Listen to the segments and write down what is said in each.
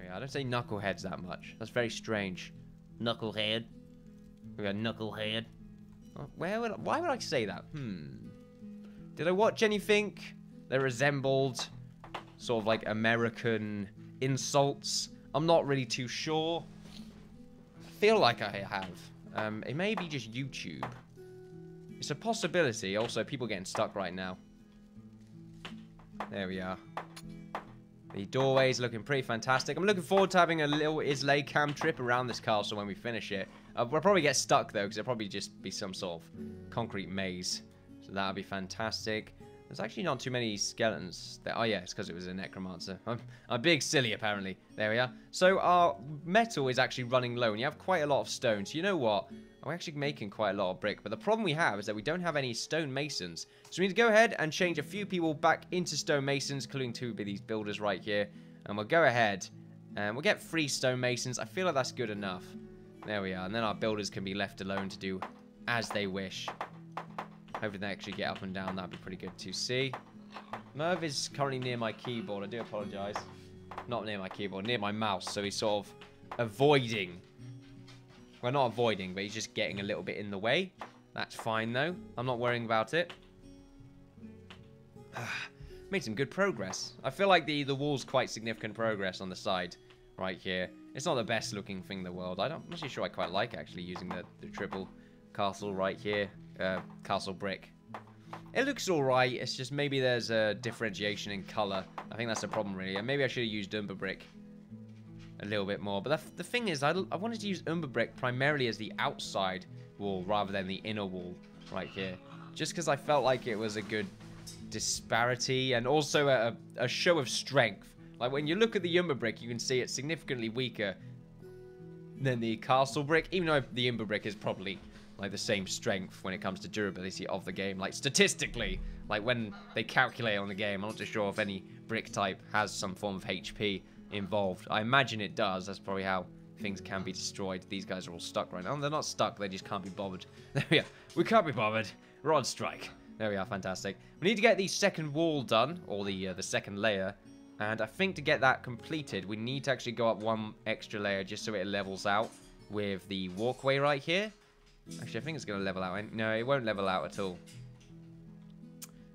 Yeah, I don't say knuckleheads that much. That's very strange. Knucklehead. We got knucklehead. Why would I say that? Did I watch anything that resembled sort of like American insults? I'm not really too sure. I feel like I have. It may be just YouTube. It's a possibility. Also, people getting stuck right now. There we are. The doorway's looking pretty fantastic. I'm looking forward to having a little Islay cam trip around this castle when we finish it. We'll probably get stuck, though, because it'll probably just be some sort of concrete maze. So that'll be fantastic. There's actually not too many skeletons. Oh, yeah, it's because it was a necromancer. I'm big silly, apparently. There we are. So our metal is actually running low, and you have quite a lot of stone. So you know what? I'm actually making quite a lot of brick. But the problem we have is that we don't have any stone masons. So we need to go ahead and change a few people back into stone masons, including two of these builders right here. And we'll go ahead and we'll get 3 stone masons. I feel like that's good enough. There we are. And then our builders can be left alone to do as they wish. Hopefully they actually get up and down. That'd be pretty good to see. Merv is currently near my keyboard. I do apologize. Not near my keyboard, near my mouse. So he's sort of avoiding. Well, not avoiding, but he's just getting a little bit in the way. That's fine, though. I'm not worrying about it. Made some good progress. I feel like the wall's quite significant progress on the side right here. It's not the best looking thing in the world. I'm not sure I quite like actually using the triple castle right here. Castle brick. It looks alright. It's just maybe there's a differentiation in colour. I think that's the problem really. And maybe I should have used Umber brick a little bit more. But the thing is, I wanted to use Umber brick primarily as the outside wall rather than the inner wall right here. Just because I felt like it was a good disparity and also a show of strength. Like when you look at the Umber brick, you can see it's significantly weaker than the castle brick, even though the Umber brick is probably like the same strength when it comes to durability of the game. Like statistically, like when they calculate on the game, I'm not too sure if any brick type has some form of HP involved. I imagine it does. That's probably how things can be destroyed. These guys are all stuck right now. They're not stuck, they just can't be bothered. There we are. We can't be bothered. We're on strike. There we are, fantastic. We need to get the second wall done, or the second layer. And I think to get that completed, we need to actually go up 1 extra layer just so it levels out with the walkway right here. Actually, I think it's going to level out. No, it won't level out at all.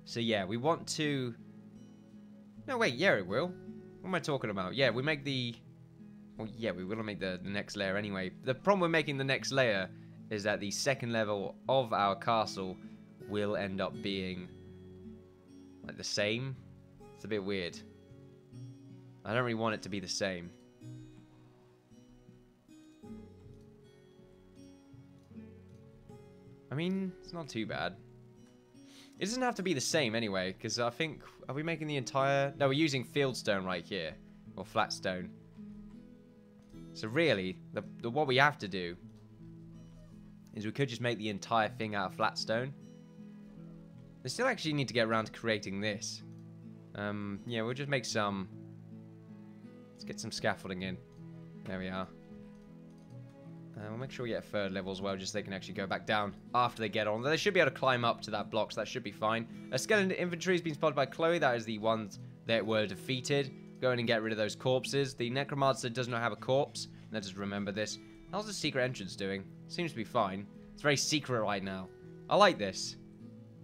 So yeah, we want to... No, wait, yeah, it will. What am I talking about? Yeah, we make the... Well, yeah, we will make the next layer anyway. The problem with making the next layer is that the second level of our castle will end up being like the same. It's a bit weird. I don't really want it to be the same. I mean, it's not too bad. It doesn't have to be the same anyway, because I think... Are we making the entire... No, we're using fieldstone right here. Or flatstone. So really, what we have to do is we could just make the entire thing out of flatstone. We still actually need to get around to creating this. Yeah, we'll just make some... Let's get some scaffolding in. There we are. We'll make sure we get a 3rd level as well, just so they can actually go back down after they get on. They should be able to climb up to that block, so that should be fine. A skeleton inventory has been spotted by Chloe. That is the ones that were defeated. Go in and get rid of those corpses. The necromancer does not have a corpse. Let's just remember this. How's the secret entrance doing? Seems to be fine. It's very secret right now. I like this.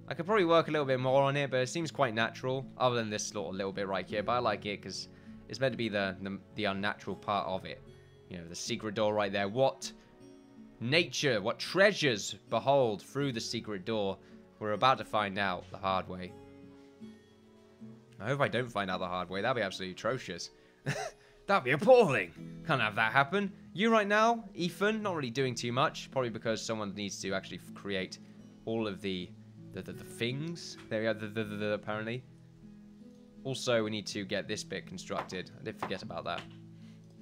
I could probably work a little bit more on it, but it seems quite natural. Other than this little bit right here. But I like it because it's meant to be the unnatural part of it. You know, the secret door right there. What nature, what treasures behold through the secret door. We're about to find out the hard way. I hope I don't find out the hard way. That'd be absolutely atrocious. That'd be appalling. Can't have that happen. You right now, Ethan, not really doing too much. Probably because someone needs to actually create all of the things. There we are, apparently. Also, we need to get this bit constructed. I did forget about that.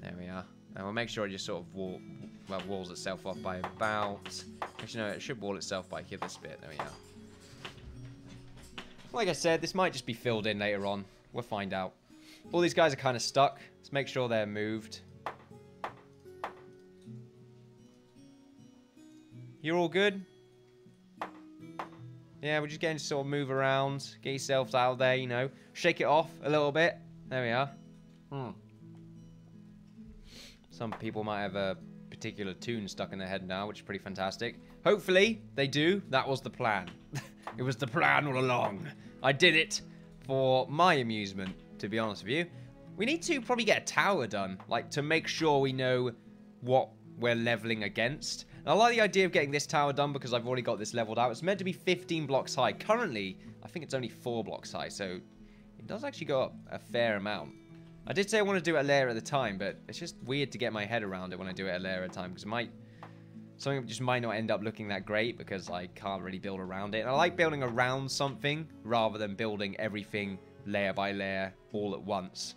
There we are. And we'll make sure it just sort of walls itself off by about... Actually, no, it should wall itself by here, this bit. There we are. Like I said, this might just be filled in later on. We'll find out. All these guys are kind of stuck. Let's make sure they're moved. You're all good? Yeah, we're just getting to sort of move around. Get yourselves out there, you know. Shake it off a little bit. There we are. Some people might have a particular tune stuck in their head now, which is pretty fantastic. Hopefully, they do. That was the plan. It was the plan all along. I did it for my amusement, to be honest with you. We need to probably get a tower done, like, to make sure we know what we're leveling against. And I like the idea of getting this tower done because I've already got this leveled out. It's meant to be 15 blocks high. Currently, I think it's only 4 blocks high, so it does actually go up a fair amount. I did say I want to do it a layer at a time, but it's just weird to get my head around it when I do it a layer at a time, because something just might not end up looking that great because I can't really build around it. And I like building around something rather than building everything layer by layer all at once.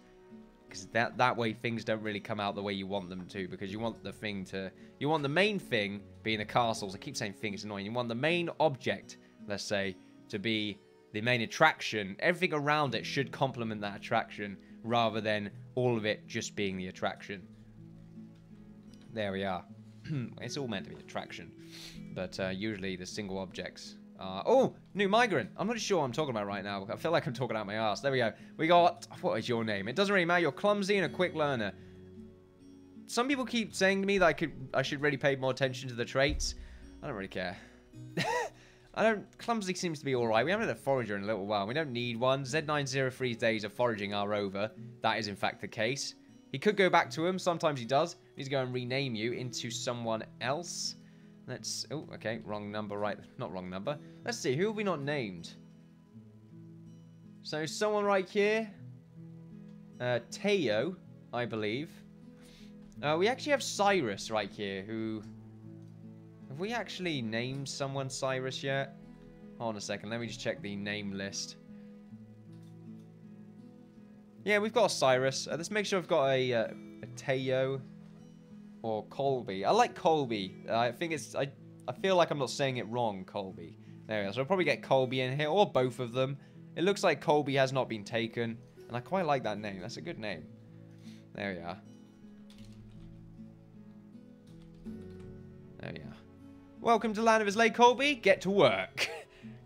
Because that way things don't really come out the way you want them to, because you want the main thing being the castles. I keep saying thing, it's annoying. You want the main object, let's say, to be the main attraction. Everything around it should complement that attraction rather than all of it just being the attraction. There we are. It's all meant to be attraction, but usually the single objects are... Oh, new migrant. I'm not sure what I'm talking about right now. I feel like I'm talking out my ass. There we go. We got... What is your name? It doesn't really matter. You're clumsy and a quick learner. Some people keep saying to me that I should really pay more attention to the traits. I don't really care. Clumsy seems to be alright. We haven't had a forager in a little while. We don't need one. Z903's days of foraging are over. That is in fact the case. He could go back to him. Sometimes he does. He's going to rename you into someone else. Let's... Oh, okay. Wrong number, right? Not wrong number. Let's see. Who have we not named? So, someone right here. Teo, I believe. We actually have Cyrus right here, who... Have we actually named someone Cyrus yet? Hold on a second. Let me just check the name list. Yeah, we've got a Cyrus. Let's make sure I've got a Teo or Colby. I like Colby. I think it's... I feel like I'm not saying it wrong, Colby. There we go. So I'll probably get Colby in here, or both of them. It looks like Colby has not been taken, and I quite like that name. That's a good name. There we are. There we are. Welcome to Land of Islay, Colby. Get to work.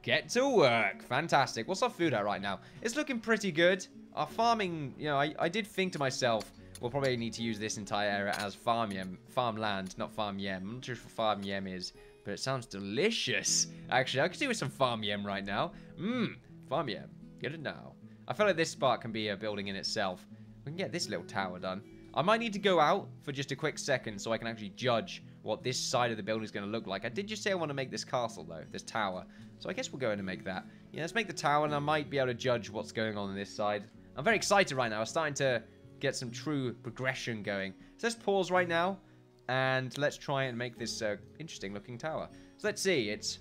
Get to work. Fantastic. What's our food at right now? It's looking pretty good. Our farming, you know, I did think to myself, we'll probably need to use this entire area as farmland, not farm yem. I'm not sure what farm yem is, but it sounds delicious. Actually, I could do with some farm yem right now. Farm yem. Get it now. I feel like this spot can be a building in itself. We can get this little tower done. I might need to go out for just a quick second so I can actually judge what this side of the building is going to look like. I did just say I want to make this castle, though, this tower. So I guess we'll go in and make that. Yeah, let's make the tower, and I might be able to judge what's going on this side. I'm very excited right now. I'm starting to get some true progression going. So let's pause right now, and let's try and make this interesting-looking tower. So let's see. It's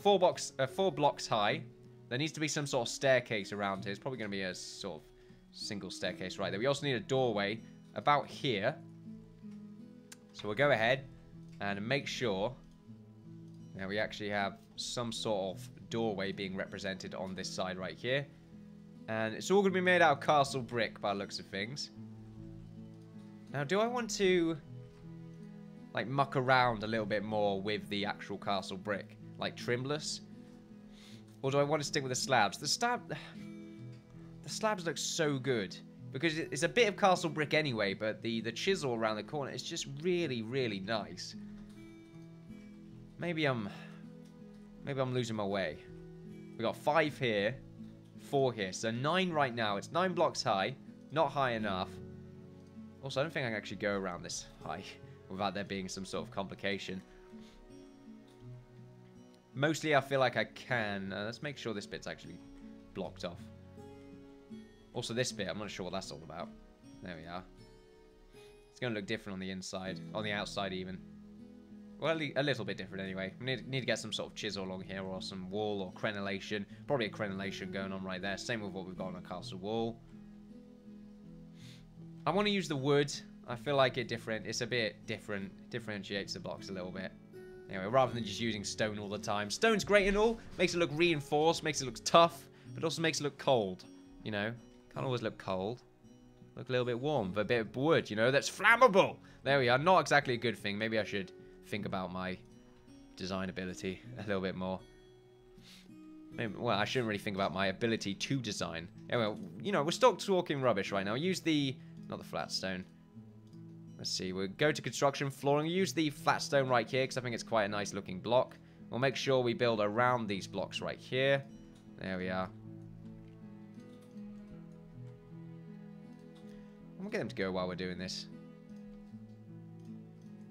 4 blocks high. There needs to be some sort of staircase around here. It's probably going to be a sort of single staircase right there. We also need a doorway about here. So we'll go ahead and make sure that we actually have some sort of doorway being represented on this side right here. And it's all going to be made out of castle brick by the looks of things. Now, do I want to, like, muck around a little bit more with the actual castle brick? Like, trimless? Or do I want to stick with the slabs? The slabs look so good. Because it's a bit of castle brick anyway, but the chisel around the corner is just really, really nice. Maybe I'm losing my way. We got 5 here, 4 here, so 9 right now. It's 9 blocks high, not high enough. Also, I don't think I can actually go around this high without there being some sort of complication. Mostly, I feel like I can. Let's make sure this bit's actually blocked off. Also, this bit, I'm not sure what that's all about. There we are. It's going to look different on the inside, on the outside even. Well, a little bit different anyway. We need to get some sort of chisel along here, or some wall, or crenellation. Probably a crenellation going on right there. Same with what we've got on a castle wall. I want to use the wood. I feel like it's a bit different. Differentiates the blocks a little bit. Anyway, rather than just using stone all the time. Stone's great and all. Makes it look reinforced, makes it look tough, but also makes it look cold. You know? Can't always look cold. Look a little bit warm, but a bit of wood, you know? That's flammable! There we are. Not exactly a good thing. Maybe I should think about my design ability a little bit more. Maybe, well, I shouldn't really think about my ability to design. Anyway, you know, we're stuck talking rubbish right now. Use the... not the flat stone. Let's see. We'll go to construction flooring. Use the flat stone right here because I think it's quite a nice looking block. We'll make sure we build around these blocks right here. There we are. We'll get them to go while we're doing this.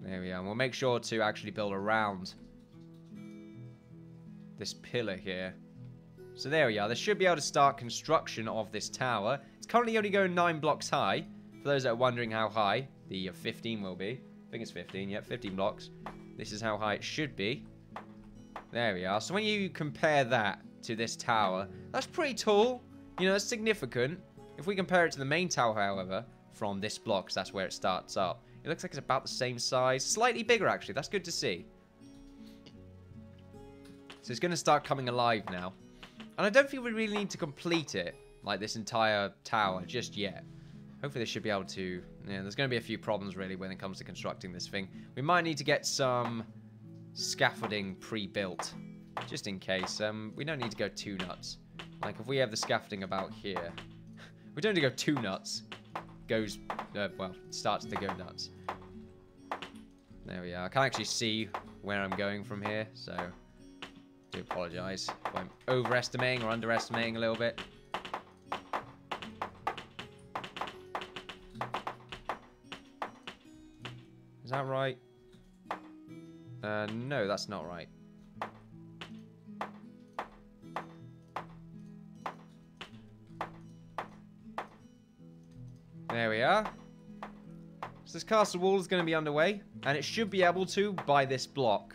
There we are. And we'll make sure to actually build around this pillar here. So there we are. They should be able to start construction of this tower. It's currently only going 9 blocks high. For those that are wondering how high the 15 will be. I think it's 15. Yep, 15 blocks. This is how high it should be. There we are. So when you compare that to this tower, that's pretty tall. You know, that's significant. If we compare it to the main tower, however, from this block, 'cause that's where it starts up, it looks like it's about the same size. Slightly bigger, actually. That's good to see. So it's going to start coming alive now. And I don't think we really need to complete it, like this entire tower, just yet. Hopefully they should be able to... Yeah, there's going to be a few problems, really, when it comes to constructing this thing. We might need to get some scaffolding pre-built, just in case. We don't need to go too nuts. Like, if we have the scaffolding about here... we don't need to go too nuts. Goes... well, starts to go nuts. There we are. I can't actually see where I'm going from here, so... I do apologise if I'm overestimating or underestimating a little bit. Is that right? No, that's not right. There we are. So this castle wall is going to be underway, and it should be able to, by this block,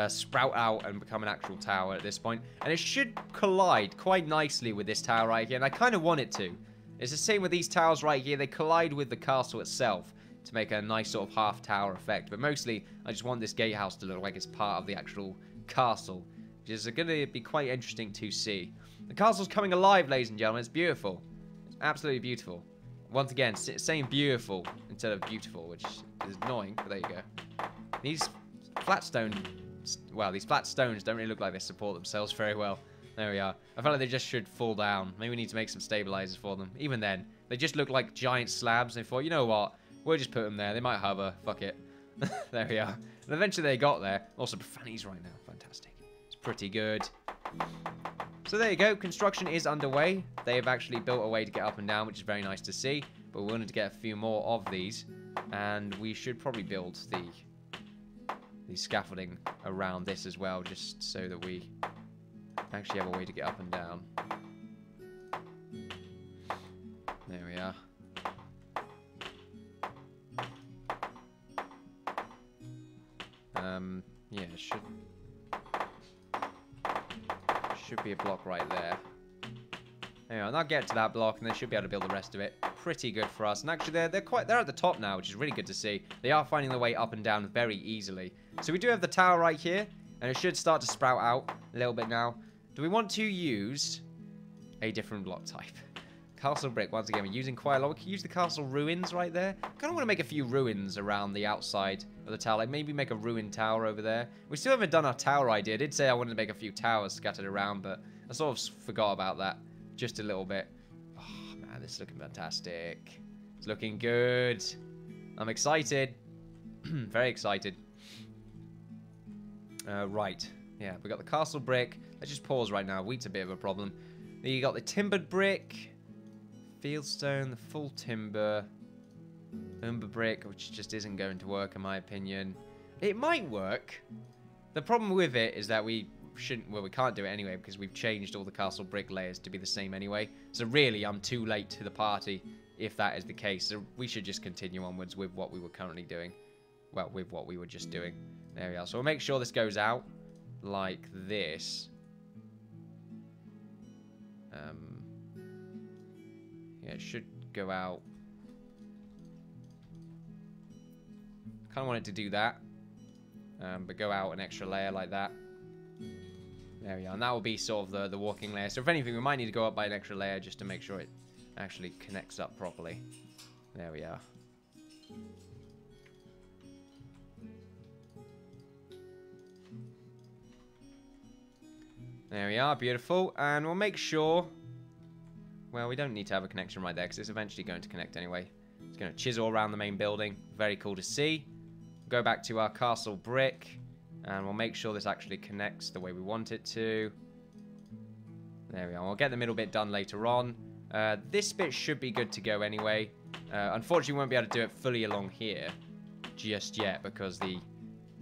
sprout out and become an actual tower at this point. And it should collide quite nicely with this tower right here, and I kind of want it to. It's the same with these towers right here. They collide with the castle itself to make a nice sort of half-tower effect. But mostly, I just want this gatehouse to look like it's part of the actual castle, which is going to be quite interesting to see. The castle's coming alive, ladies and gentlemen. It's beautiful. It's absolutely beautiful. Once again, saying beautiful instead of beautiful, which is annoying, but there you go. These flat stone... well, these flat stones don't really look like they support themselves very well. There we are. I felt like they just should fall down. Maybe we need to make some stabilizers for them. Even then, they just look like giant slabs. They thought, you know what? We'll just put them there. They might hover. Fuck it. There we are. And eventually they got there. Also, profanities right now. Fantastic. It's pretty good. So there you go. Construction is underway. They have actually built a way to get up and down, which is very nice to see. But we wanted to get a few more of these. And we should probably build the scaffolding around this as well, just so that we actually have a way to get up and down. There we are. Yeah, it should be a block right there. Anyway, and I'll get to that block, and they should be able to build the rest of it. Pretty good for us. And actually, they're at the top now, which is really good to see. They are finding their way up and down very easily. So we do have the tower right here, and it should start to sprout out a little bit now. Do we want to use a different block type? Castle brick. Once again, we're using quite a lot. We can use the castle ruins right there. I kind of want to make a few ruins around the outside of the tower. Like maybe make a ruined tower over there. We still haven't done our tower idea. I did say I wanted to make a few towers scattered around, but I sort of forgot about that just a little bit. Oh, man, this is looking fantastic. It's looking good. I'm excited. Very excited. Right. Yeah, we got the castle brick. Let's just pause right now. Wheat's a bit of a problem. Then you got the timbered brick. Fieldstone, the full timber, umber brick, which just isn't going to work in my opinion. It might work. The problem with it is that we can't do it anyway because we've changed all the castle brick layers to be the same anyway. So really, I'm too late to the party if that is the case. So we should just continue onwards with what we were currently doing. Well, with what we were just doing. There we are. So we'll make sure this goes out like this. Yeah, it should go out. Kind of wanted to do that. But go out an extra layer like that. There we are. And that will be sort of the walking layer. So if anything, we might need to go up by an extra layer just to make sure it actually connects up properly. There we are. There we are. Beautiful. And we'll make sure... well, we don't need to have a connection right there because it's eventually going to connect anyway. It's going to chisel around the main building. Very cool to see. Go back to our castle brick. And we'll make sure this actually connects the way we want it to. There we are. We'll get the middle bit done later on. This bit should be good to go anyway. Unfortunately, we won't be able to do it fully along here just yet because the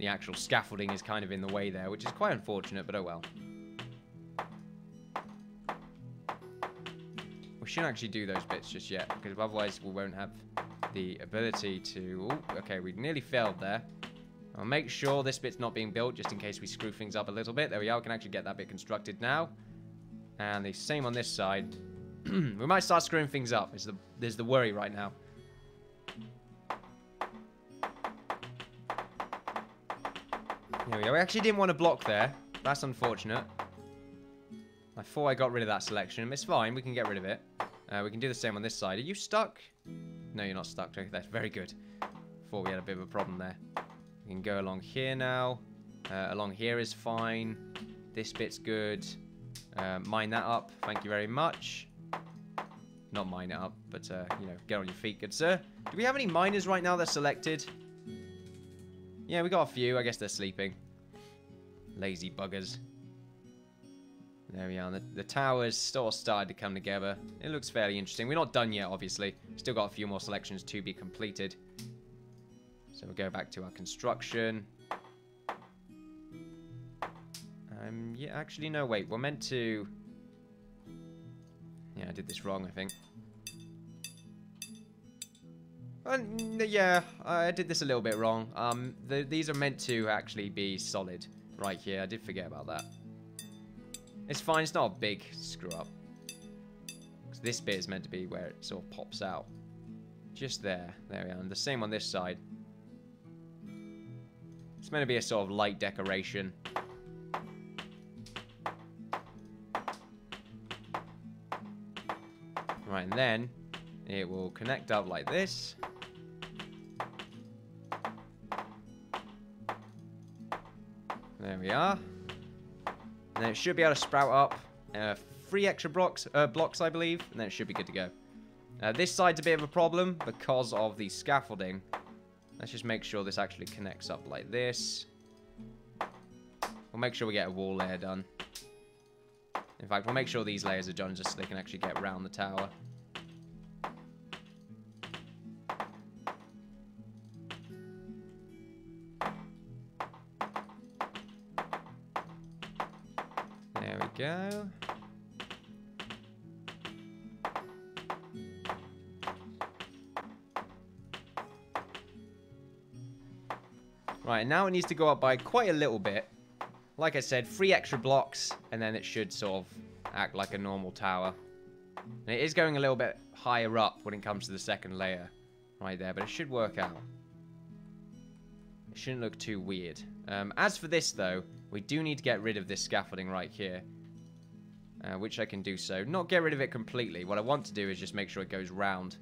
actual scaffolding is kind of in the way there, which is quite unfortunate, but oh well. We shouldn't actually do those bits just yet because otherwise we won't have the ability to... Ooh, okay, we nearly failed there. I'll make sure this bit's not being built just in case we screw things up a little bit. There we are. We can actually get that bit constructed now. And the same on this side. We might start screwing things up. There's the worry right now. There we go. We actually didn't want to block there. That's unfortunate. I thought I got rid of that selection. It's fine. We can get rid of it. We can do the same on this side. Are you stuck? No, you're not stuck. Okay, that's very good. Thought we had a bit of a problem there. We can go along here now. Along here is fine. This bit's good. Mine that up. Thank you very much. Not mine it up, but, you know, get on your feet, good sir. Do we have any miners right now that's selected? Yeah, we got a few. I guess they're sleeping. Lazy buggers. There we are. The towers sort of started to come together. It looks fairly interesting. We're not done yet, obviously. Still got a few more selections to be completed. So we'll go back to our construction. Yeah, actually, no, wait. We're meant to... Yeah, I did this wrong, I think. Yeah, I did this a little bit wrong. These are meant to actually be solid right here. I did forget about that. It's fine. It's not a big screw up. Because this bit is meant to be where it sort of pops out. Just there. There we are. And the same on this side. It's meant to be a sort of light decoration. Right, and then it will connect up like this. There we are. And then it should be able to sprout up 3 extra blocks, I believe, and then it should be good to go. This side's a bit of a problem because of the scaffolding. Let's just make sure this actually connects up like this. We'll make sure we get a wall layer done. In fact, we'll make sure these layers are done just so they can actually get around the tower. There we go. Right, now it needs to go up by quite a little bit. Like I said, 3 extra blocks, and then it should sort of act like a normal tower. And it is going a little bit higher up when it comes to the second layer. Right there, but it should work out. It shouldn't look too weird. As for this, though, we do need to get rid of this scaffolding right here. Which I can do so. Not get rid of it completely. What I want to do is just make sure it goes round.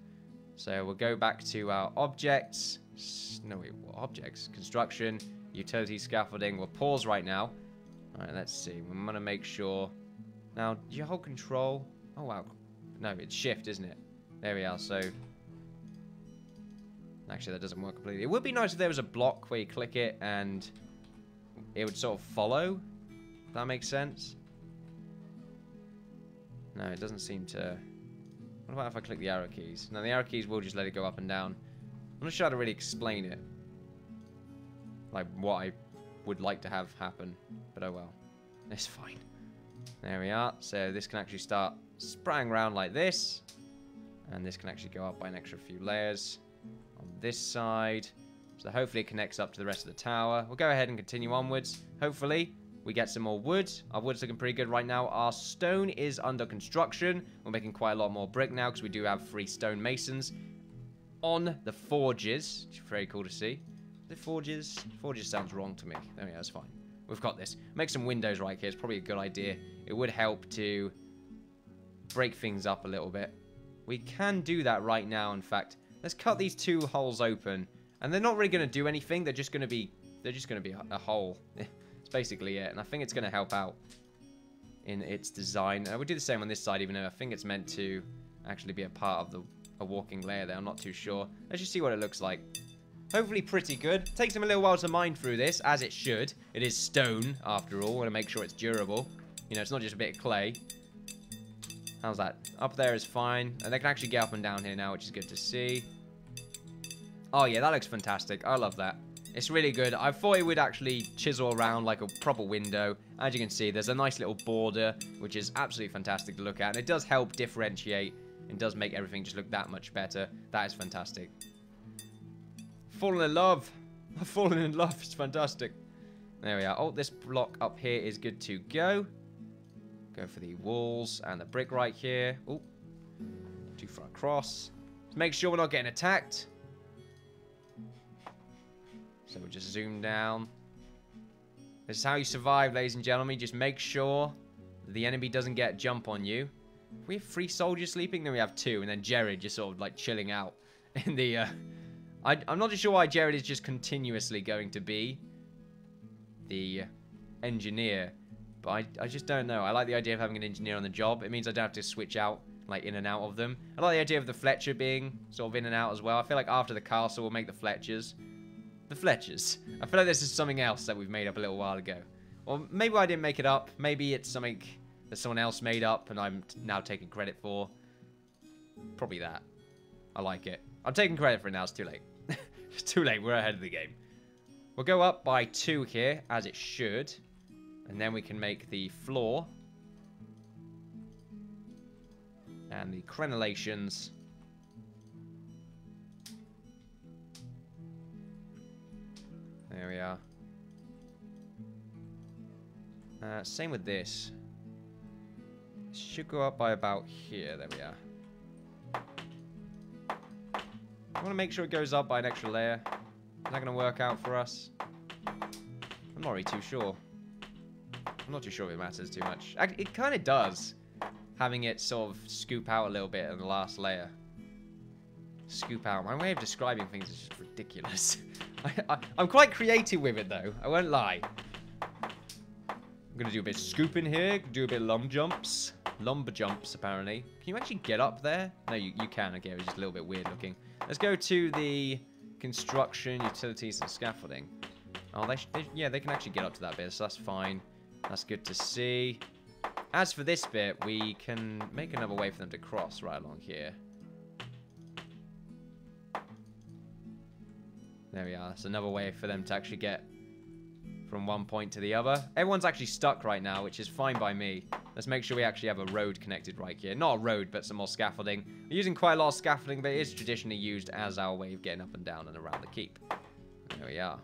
So we'll go back to our objects. No, wait, what objects? Construction, utility scaffolding. We'll pause right now. Alright, let's see. I'm going to make sure. Now, do you hold control? Oh, wow. No, it's shift, isn't it? There we are. So, actually, that doesn't work completely. It would be nice if there was a block where you click it and it would sort of follow. If that makes sense. No, it doesn't seem to... What about if I click the arrow keys? No, the arrow keys will just let it go up and down. I'm not sure how to really explain it. Like, what I would like to have happen. But oh well. It's fine. There we are. So this can actually start spraying around like this. And this can actually go up by an extra few layers. On this side. So hopefully it connects up to the rest of the tower. We'll go ahead and continue onwards. Hopefully we get some more wood. Our wood's looking pretty good right now. Our stone is under construction. We're making quite a lot more brick now because we do have 3 stone masons on the forges, which is very cool to see. The forges? Forges sounds wrong to me. There we go, that's fine. We've got this. Make some windows right here. It's probably a good idea. It would help to break things up a little bit. We can do that right now, in fact. Let's cut these 2 holes open. And they're not really going to do anything. They're just going to be a hole. That's basically it. And I think it's going to help out in its design. We'll do the same on this side, even though I think it's meant to actually be a part of the a walking layer there. I'm not too sure. Let's just see what it looks like. Hopefully pretty good. Takes them a little while to mine through this, as it should. It is stone, after all. Want to make sure it's durable. You know, it's not just a bit of clay. How's that? Up there is fine. And they can actually get up and down here now, which is good to see. Oh, yeah, that looks fantastic. I love that. It's really good. I thought it would actually chisel around like a proper window. As you can see, there's a nice little border, which is absolutely fantastic to look at. And it does help differentiate and does make everything just look that much better. That is fantastic. Fallen in love. I've fallen in love. It's fantastic. There we are. Oh, this block up here is good to go. Go for the walls and the brick right here. Oh, too far across. Let's make sure we're not getting attacked. So we'll just zoom down. This is how you survive, ladies and gentlemen. Just make sure the enemy doesn't get jump on you. We have 3 soldiers sleeping, then we have 2, and then Jared just sort of like chilling out in the... I'm not too sure why Jared is just continuously going to be the engineer, but I just don't know. I like the idea of having an engineer on the job. It means I don't have to switch out, like, in and out of them. I like the idea of the Fletcher being sort of in and out as well. I feel like after the castle, we'll make the Fletchers. The Fletchers. I feel like this is something else that we've made up a little while ago. Or maybe I didn't make it up. Maybe it's something that someone else made up and I'm now taking credit for. Probably that. I like it. I'm taking credit for it now. It's too late. It's too late. We're ahead of the game. We'll go up by 2 here, as it should. And then we can make the floor. And the crenellations. There we are. Same with this. Should go up by about here. There we are. I want to make sure it goes up by an extra layer. Is that going to work out for us? I'm not really too sure. I'm not too sure if it matters too much. It kind of does. Having it sort of scoop out a little bit in the last layer. Scoop out. My way of describing things is just ridiculous. I'm quite creative with it, though. I won't lie. I'm going to do a bit of scooping here. Do a bit of lumber jumps, apparently. Can you actually get up there? No, you can. Okay, it was just a little bit weird looking. Let's go to the construction, utilities, and scaffolding. Oh, yeah, they can actually get up to that bit, so that's fine. That's good to see. As for this bit, we can make another way for them to cross right along here. There we are. That's another way for them to actually get from one point to the other. Everyone's actually stuck right now, which is fine by me. Let's make sure we actually have a road connected right here. Not a road, but some more scaffolding. We're using quite a lot of scaffolding, but it is traditionally used as our way of getting up and down and around the keep. There we are.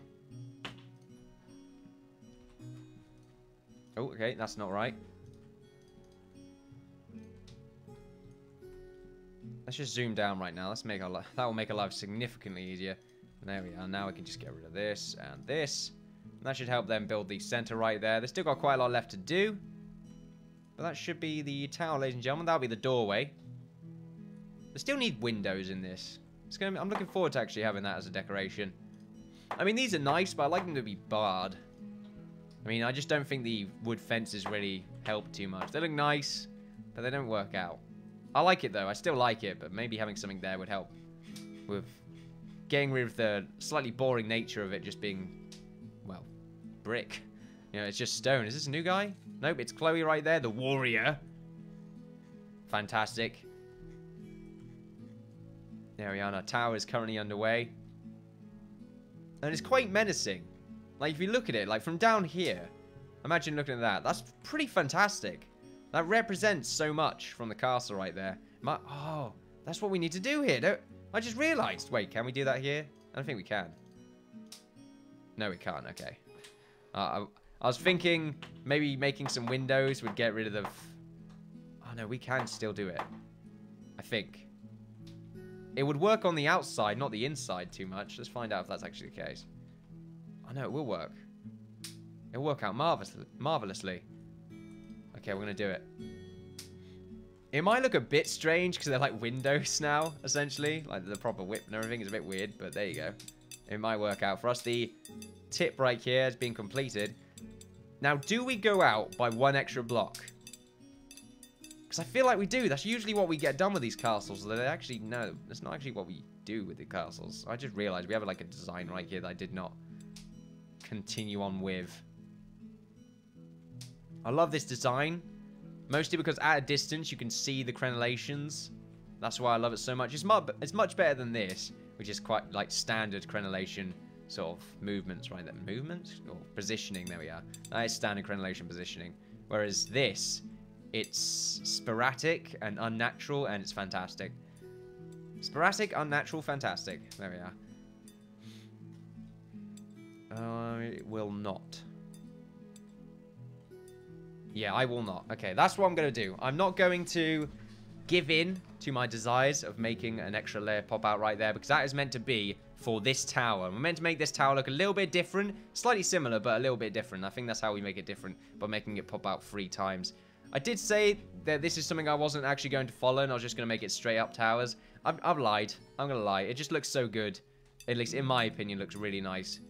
Oh, okay, that's not right. Let's just zoom down right now. Let's make our life, that will make our life significantly easier. And there we are. Now we can just get rid of this and this. And that should help them build the center right there. They've still got quite a lot left to do. But that should be the tower, ladies and gentlemen. That'll be the doorway. They still need windows in this. I'm looking forward to actually having that as a decoration. I mean, these are nice, but I like them to be barred. I mean, I just don't think the wood fences really help too much. They look nice, but they don't work out. I like it, though. I still like it, but maybe having something there would help with getting rid of the slightly boring nature of it just being, well, brick. You know, it's just stone. Is this a new guy? Nope, it's Chloe right there, the warrior. Fantastic. There we are. Our tower is currently underway. And it's quite menacing. Like, if you look at it, like, from down here, imagine looking at that. That's pretty fantastic. That represents so much from the castle right there. Oh, that's what we need to do here. I just realized. Wait, can we do that here? I don't think we can. No, we can't. Okay. I was thinking maybe making some windows would get rid of the... Oh, no, we can still do it. I think. It would work on the outside, not the inside too much. Let's find out if that's actually the case. Oh, no, it will work. It'll work out marvelously. Okay, we're going to do it. It might look a bit strange because they're like windows now, essentially. Like the proper width and everything is a bit weird, but there you go. It might work out for us. The tip right here has been completed. Now, do we go out by 1 extra block? Because I feel like we do. That's usually what we get done with these castles. That actually, no, that's not actually what we do with the castles. I just realized we have like a design right here that I did not continue on with. I love this design. Mostly because at a distance you can see the crenellations. That's why I love it so much. It's much better than this, which is quite like standard crenellation sort of movements, right? That movement or positioning. There we are. That is standard crenellation positioning. Whereas this, it's sporadic and unnatural, and it's fantastic. Sporadic, unnatural, fantastic. There we are. I will not. Yeah, I will not. Okay, that's what I'm going to do. I'm not going to give in to my desires of making an extra layer pop out right there, because that is meant to be for this tower. We're meant to make this tower look a little bit different. Slightly similar, but a little bit different. I think that's how we make it different, by making it pop out 3 times. I did say that this is something I wasn't actually going to follow, and I was just going to make it straight up towers. I've lied. I'm going to lie. It just looks so good. At least in my opinion, looks really nice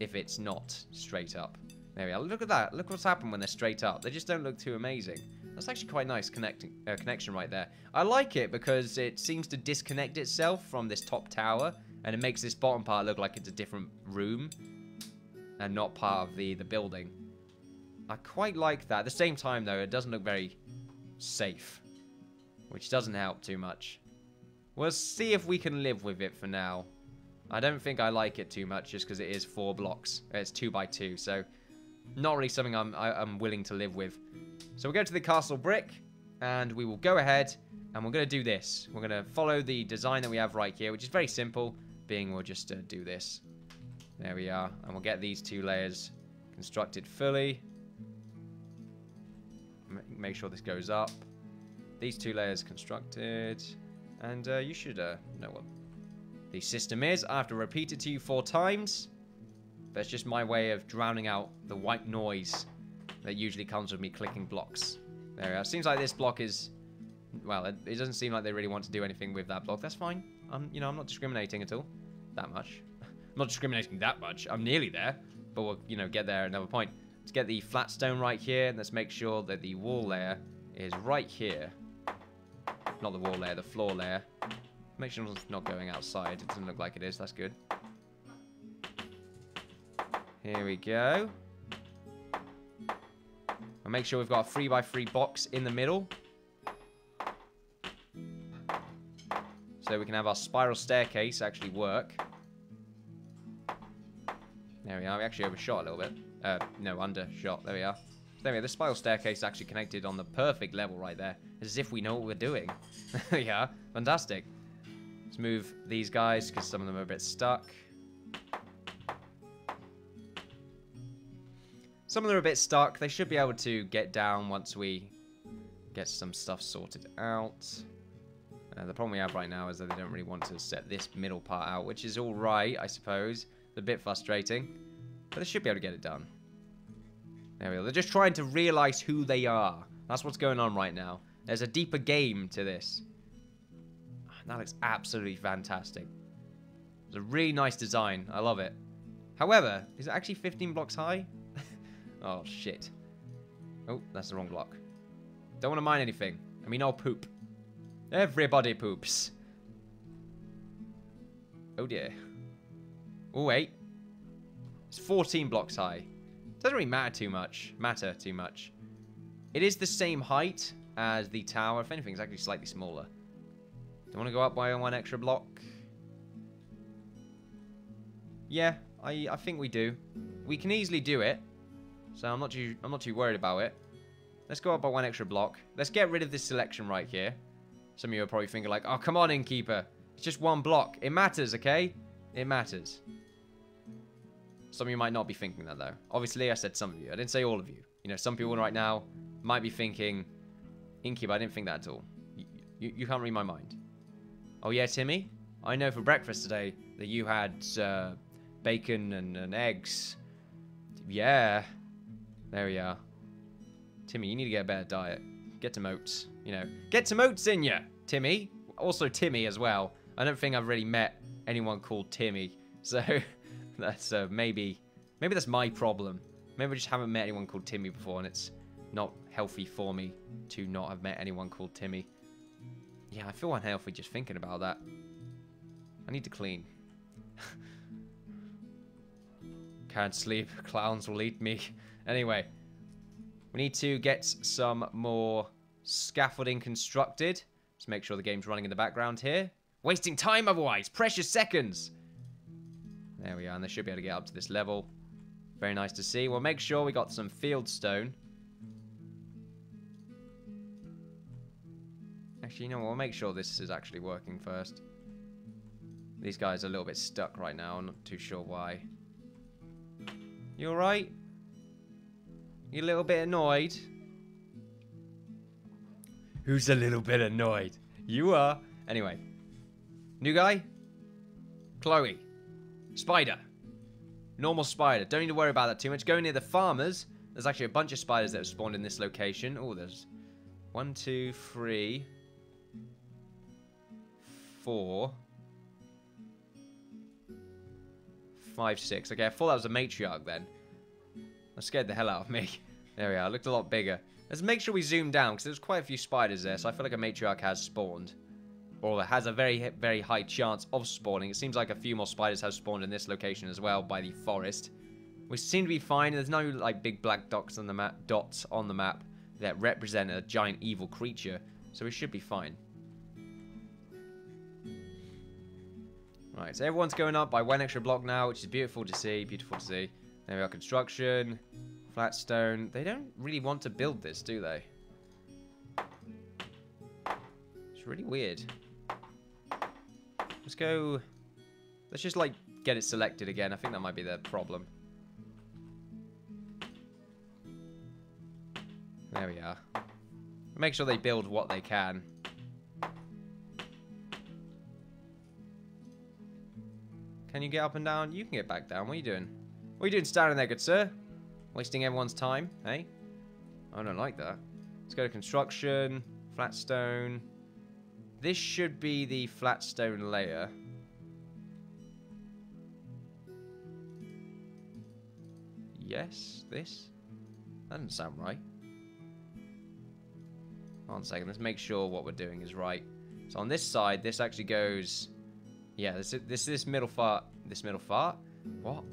if it's not straight up. There we are. Look at that. Look what's happened when they're straight up. They just don't look too amazing. That's actually quite nice connection right there. I like it because it seems to disconnect itself from this top tower, and it makes this bottom part look like it's a different room and not part of the building. I quite like that. At the same time, though, it doesn't look very safe, which doesn't help too much. We'll see if we can live with it for now. I don't think I like it too much just because it is 4 blocks. It's 2 by 2, so not really something I'm willing to live with. So we'll go to the castle brick, and we will go ahead, and we're going to do this. We're going to follow the design that we have right here, which is very simple, being we'll just do this. There we are, and we'll get these 2 layers constructed fully. Make sure this goes up. These 2 layers constructed, and you should know what the system is. I have to repeat it to you 4 times. That's just my way of drowning out the white noise that usually comes with me clicking blocks. There we are. Seems like this block is... Well, it doesn't seem like they really want to do anything with that block. That's fine. You know, I'm not discriminating at all. That much. I'm not discriminating that much. I'm nearly there. But we'll, you know, get there at another point. Let's get the flat stone right here. And let's make sure that the wall layer is right here. Not the wall layer, the floor layer. Make sure it's not going outside. It doesn't look like it is. That's good. Here we go. And make sure we've got a 3 by 3 box in the middle. So we can have our spiral staircase actually work. There we are. We actually overshot a little bit. No, undershot. There we are. There we are. The spiral staircase is actually connected on the perfect level right there. As if we know what we're doing. Yeah, fantastic. Let's move these guys because some of them are a bit stuck. Some of them are a bit stuck. They should be able to get down once we get some stuff sorted out. The problem we have right now is that they don't really want to set this middle part out, which is alright, I suppose. It's a bit frustrating. But they should be able to get it done. There we go. They're just trying to realize who they are. That's what's going on right now. There's a deeper game to this. That looks absolutely fantastic. It's a really nice design. I love it. However, is it actually 15 blocks high? Oh, shit. Oh, that's the wrong block. Don't want to mine anything. I mean, I'll poop. Everybody poops. Oh, dear. Oh, wait. It's 14 blocks high. Doesn't really matter too much. It is the same height as the tower. If anything, it's actually slightly smaller. Do you want to go up by 1 extra block? Yeah, I think we do. We can easily do it. So I'm not too worried about it. Let's go up by 1 extra block. Let's get rid of this selection right here. Some of you are probably thinking like, oh, come on, Innkeeper. It's just 1 block. It matters, okay? It matters. Some of you might not be thinking that, though. Obviously, I said some of you. I didn't say all of you. You know, some people right now might be thinking, Innkeeper, I didn't think that at all. You can't read my mind. Oh, yeah, Timmy? I know for breakfast today that you had bacon and eggs. Yeah. There we are. Timmy, you need to get a better diet. Get some oats. You know, get some oats in ya, Timmy. Also Timmy as well. I don't think I've really met anyone called Timmy. So that's maybe that's my problem. Maybe I just haven't met anyone called Timmy before, and it's not healthy for me to not have met anyone called Timmy. Yeah, I feel unhealthy just thinking about that. I need to clean. Can't sleep. Clowns will eat me. Anyway, we need to get some more scaffolding constructed. Let's make sure the game's running in the background here. Wasting time otherwise. Precious seconds. There we are, and they should be able to get up to this level. Very nice to see. We'll make sure we got some field stone. Actually, you know what? We'll make sure this is actually working first. These guys are a little bit stuck right now. I'm not too sure why. You alright? You a little bit annoyed? Who's a little bit annoyed? You are. Anyway. New guy? Chloe. Spider. Normal spider. Don't need to worry about that too much. Go near the farmers. There's actually a bunch of spiders that have spawned in this location. Oh, there's 1, 2, 3, 4, 5, 6. Okay, I thought that was a matriarch then. That scared the hell out of me. There we are. It looked a lot bigger. Let's make sure we zoom down, because there's quite a few spiders there, so I feel like a matriarch has spawned. Or it has a very, very high chance of spawning. It seems like a few more spiders have spawned in this location as well, by the forest. We seem to be fine. There's no, like, big black dots on the map that represent a giant evil creature, so we should be fine. Right, so everyone's going up by 1 extra block now, which is beautiful to see. Beautiful to see. There we are, construction, flat stone. They don't really want to build this, do they? It's really weird. Let's go... Let's just, like, get it selected again. I think that might be the problem. There we are. Make sure they build what they can. Can you get up and down? You can get back down. What are you doing? What are you doing standing there, good sir? Wasting everyone's time, eh? I don't like that. Let's go to construction. Flat stone. This should be the flat stone layer. Yes, this? That doesn't sound right. Hold on a second, let's make sure what we're doing is right. So on this side, this actually goes... Yeah, this middle part... This middle part? What?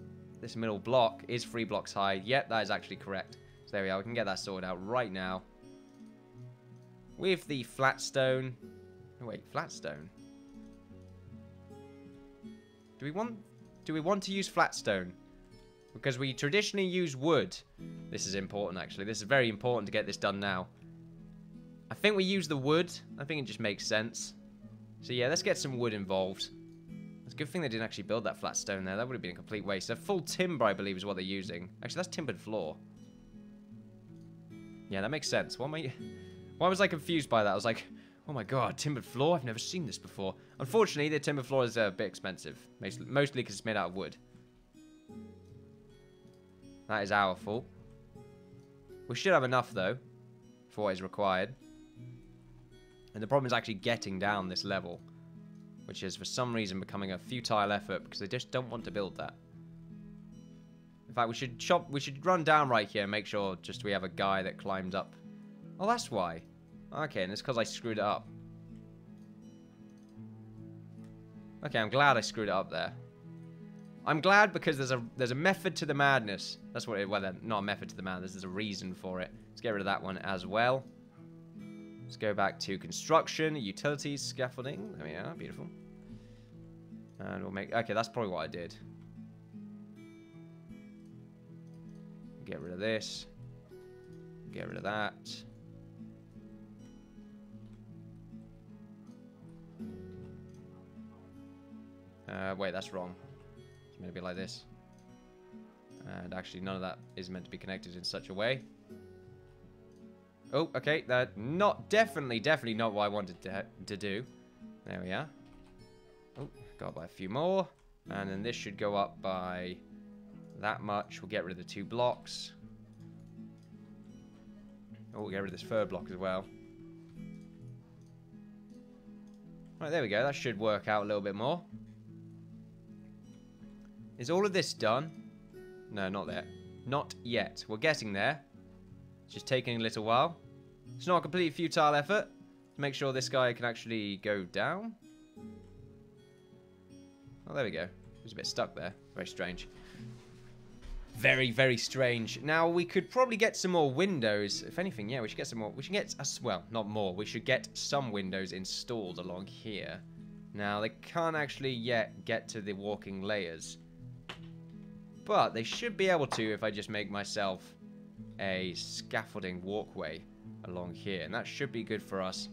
This middle block is 3 blocks high. Yep, that is actually correct. So there we are, we can get that sorted out right now. With the flat stone... Oh, wait, flat stone? Do we want to use flat stone? Because we traditionally use wood. This is important, actually. This is very important to get this done now. I think we use the wood. I think it just makes sense. So yeah, let's get some wood involved. It's a good thing they didn't actually build that flat stone there. That would have been a complete waste. So full timber, I believe, is what they're using. Actually, that's timbered floor. Yeah, that makes sense. Why was I confused by that? I was like, oh my god, timbered floor? I've never seen this before. Unfortunately, the timbered floor is a bit expensive. Mostly because it's made out of wood. That is our fault. We should have enough, though, for what is required. And the problem is actually getting down this level, which is for some reason becoming a futile effort because they just don't want to build that. In fact, we should run down right here and make sure just we have a guy that climbs up. Oh, that's why. Okay, and it's because I screwed it up. Okay, I'm glad I screwed it up there. I'm glad because there's a method to the madness. That's what it, well, not a method to the madness, there's a reason for it. Let's get rid of that one as well. Let's go back to construction, utilities, scaffolding. There we are, beautiful. And we'll make... Okay, that's probably what I did. Get rid of this. Get rid of that. Wait, that's wrong. It's meant to be like this. And actually, none of that is meant to be connected in such a way. Oh, okay, that definitely not what I wanted to do. There we are. Oh, got by a few more. And then this should go up by that much. We'll get rid of the 2 blocks. Oh, we'll get rid of this 3rd block as well. Right, there we go. That should work out a little bit more. Is all of this done? No, not there. Not yet. We're getting there. It's just taking a little while. It's not a completely futile effort to make sure this guy can actually go down. Oh, there we go. He was a bit stuck there. Very strange. Very, very strange. Now, we could probably get some more windows. If anything, yeah, we should get some more. We should get, well, not more. We should get some windows installed along here. Now, they can't actually yet get to the walking layers. But they should be able to if I just make myself a scaffolding walkway along here. And that should be good for us.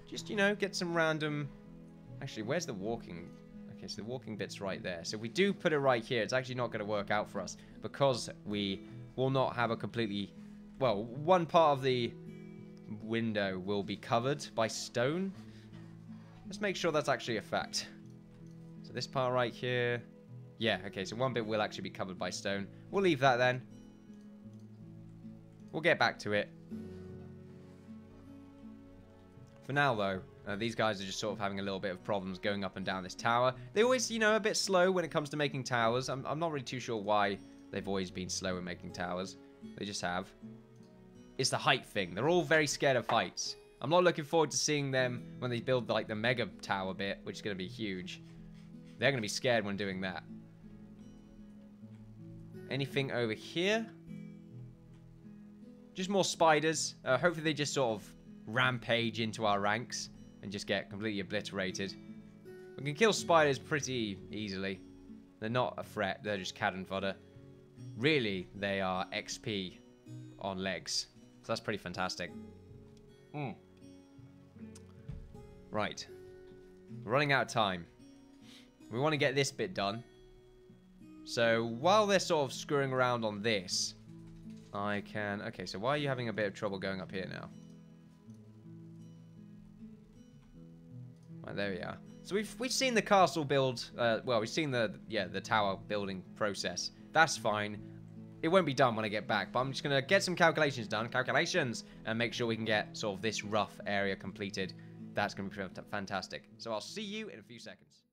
Just, you know, get some random... Actually, where's the walking... Okay, so the walking bit's right there. So if we do put it right here, it's actually not going to work out for us because we will not have a completely... Well, one part of the window will be covered by stone. Let's make sure that's actually a fact. So this part right here... Yeah, okay, so one bit will actually be covered by stone. We'll leave that then. We'll get back to it. For now, though, these guys are just sort of having a little bit of problems going up and down this tower. They always, you know, a bit slow when it comes to making towers. I'm not really too sure why they've always been slow in making towers. They just have. It's the height thing. They're all very scared of heights. I'm not looking forward to seeing them when they build, like, the mega tower bit, which is going to be huge. They're going to be scared when doing that. Anything over here? Just more spiders. Hopefully they just sort of rampage into our ranks and just get completely obliterated. We can kill spiders pretty easily. They're not a threat. They're just cannon fodder. Really, they are XP on legs. So that's pretty fantastic. Right. We're running out of time. We want to get this bit done. So while they're sort of screwing around on this, I can... Okay, so why are you having a bit of trouble going up here now? Right, there we are. So we've seen the castle build... well, we've seen the tower building process. That's fine. It won't be done when I get back, but I'm just going to get some calculations done. And make sure we can get sort of this rough area completed. That's going to be fantastic. So I'll see you in a few seconds.